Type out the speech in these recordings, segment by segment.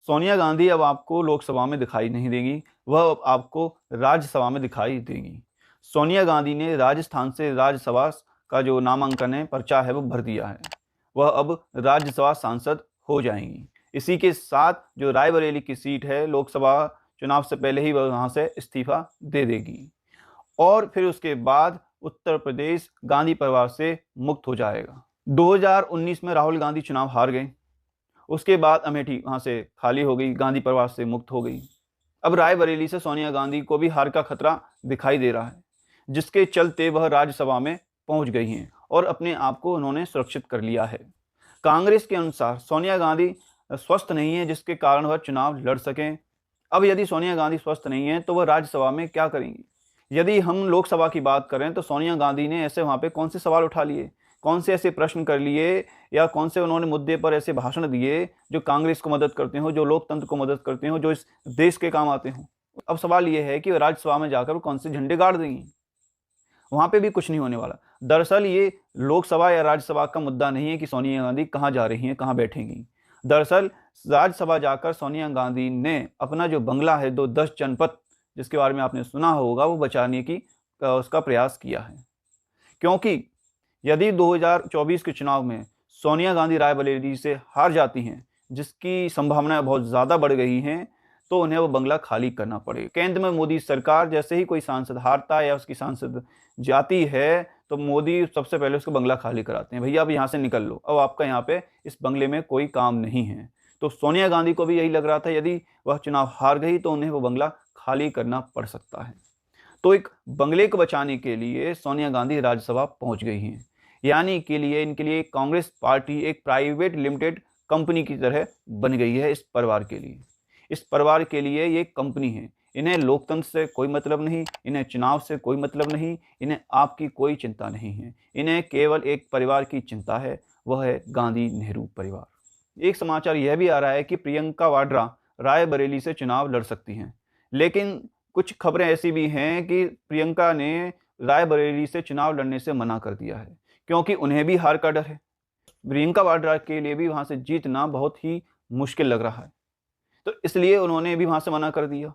सोनिया गांधी अब आपको लोकसभा में दिखाई नहीं देगी, वह अब आपको राज्यसभा में दिखाई देगी। सोनिया गांधी ने राजस्थान से राज्यसभा का जो नामांकन है, पर्चा है, वो भर दिया है। वह अब राज्यसभा सांसद हो जाएंगी। इसी के साथ जो रायबरेली की सीट है, लोकसभा चुनाव से पहले ही वह वहाँ से इस्तीफा दे देगी और फिर उसके बाद उत्तर प्रदेश गांधी परिवार से मुक्त हो जाएगा। 2019 में राहुल गांधी चुनाव हार गए। उसके बाद अमेठी वहाँ से खाली हो गई, गांधी परिवार से मुक्त हो गई। अब रायबरेली से सोनिया गांधी को भी हार का खतरा दिखाई दे रहा है, जिसके चलते वह राज्यसभा में पहुंच गई हैं और अपने आप को उन्होंने सुरक्षित कर लिया है। कांग्रेस के अनुसार सोनिया गांधी स्वस्थ नहीं है, जिसके कारण वह चुनाव लड़ सकें। अब यदि सोनिया गांधी स्वस्थ नहीं है तो वह राज्यसभा में क्या करेंगी? यदि हम लोकसभा की बात करें तो सोनिया गांधी ने ऐसे वहाँ पे कौन से सवाल उठा लिए, कौन से ऐसे प्रश्न कर लिए या कौन से उन्होंने मुद्दे पर ऐसे भाषण दिए जो कांग्रेस को मदद करते हो, जो लोकतंत्र को मदद करते हो, जो इस देश के काम आते हों? अब सवाल ये है कि राज्यसभा में जाकर वो कौन से झंडे गाड़ देंगी? वहाँ पे भी कुछ नहीं होने वाला। दरअसल ये लोकसभा या राज्यसभा का मुद्दा नहीं है कि सोनिया गांधी कहाँ जा रही हैं, कहाँ बैठेंगी। दरअसल राज्यसभा जाकर सोनिया गांधी ने अपना जो बंगला है, 10 जनपद, जिसके बारे में आपने सुना होगा, वो बचाने की उसका प्रयास किया है। क्योंकि यदि 2024 के चुनाव में सोनिया गांधी रायबरेली से हार जाती हैं, जिसकी संभावनाएं बहुत ज़्यादा बढ़ गई हैं, तो उन्हें वो बंगला खाली करना पड़ेगा। केंद्र में मोदी सरकार जैसे ही कोई सांसद हारता है या उसकी सांसद जाती है, तो मोदी सबसे पहले उसका बंगला खाली कराते हैं। भैया अब यहाँ से निकल लो, अब आपका यहाँ पे इस बंगले में कोई काम नहीं है। तो सोनिया गांधी को भी यही लग रहा था, यदि वह चुनाव हार गई तो उन्हें वो बंगला खाली करना पड़ सकता है। तो एक बंगले को बचाने के लिए सोनिया गांधी राज्यसभा पहुंच गई हैं। यानी के लिए इनके लिए कांग्रेस पार्टी एक प्राइवेट लिमिटेड कंपनी की तरह बन गई है इस परिवार के लिए। इस परिवार के लिए ये कंपनी है। इन्हें लोकतंत्र से कोई मतलब नहीं, इन्हें चुनाव से कोई मतलब नहीं, इन्हें आपकी कोई चिंता नहीं है। इन्हें केवल एक परिवार की चिंता है, वह है गांधी नेहरू परिवार। एक समाचार यह भी आ रहा है कि प्रियंका वाड्रा रायबरेली से चुनाव लड़ सकती हैं, लेकिन कुछ खबरें ऐसी भी हैं कि प्रियंका ने रायबरेली से चुनाव लड़ने से मना कर दिया है, क्योंकि उन्हें भी हार का डर है। प्रियंका वाड्रा के लिए भी वहाँ से जीतना बहुत ही मुश्किल लग रहा है, तो इसलिए उन्होंने भी वहाँ से मना कर दिया।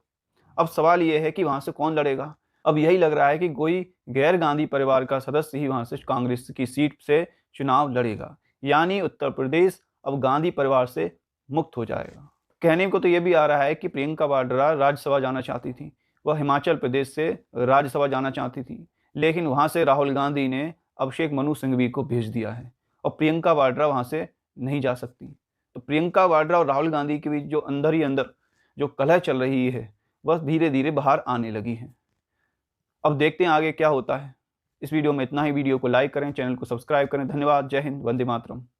अब सवाल ये है कि वहाँ से कौन लड़ेगा? अब यही लग रहा है कि कोई गैर गांधी परिवार का सदस्य ही वहाँ से कांग्रेस की सीट से चुनाव लड़ेगा। यानी उत्तर प्रदेश अब गांधी परिवार से मुक्त हो जाएगा। कहने को तो ये भी आ रहा है कि प्रियंका वाड्रा राज्यसभा जाना चाहती थी, वह हिमाचल प्रदेश से राज्यसभा जाना चाहती थी, लेकिन वहाँ से राहुल गांधी ने अभिषेक मनु सिंघवी को भेज दिया है और प्रियंका वाड्रा वहाँ से नहीं जा सकती। तो प्रियंका वाड्रा और राहुल गांधी के बीच जो अंदर ही अंदर जो कलह चल रही है, वह धीरे धीरे बाहर आने लगी है। अब देखते हैं आगे क्या होता है। इस वीडियो में इतना ही। वीडियो को लाइक करें, चैनल को सब्सक्राइब करें। धन्यवाद। जय हिंद। वंदे मातरम।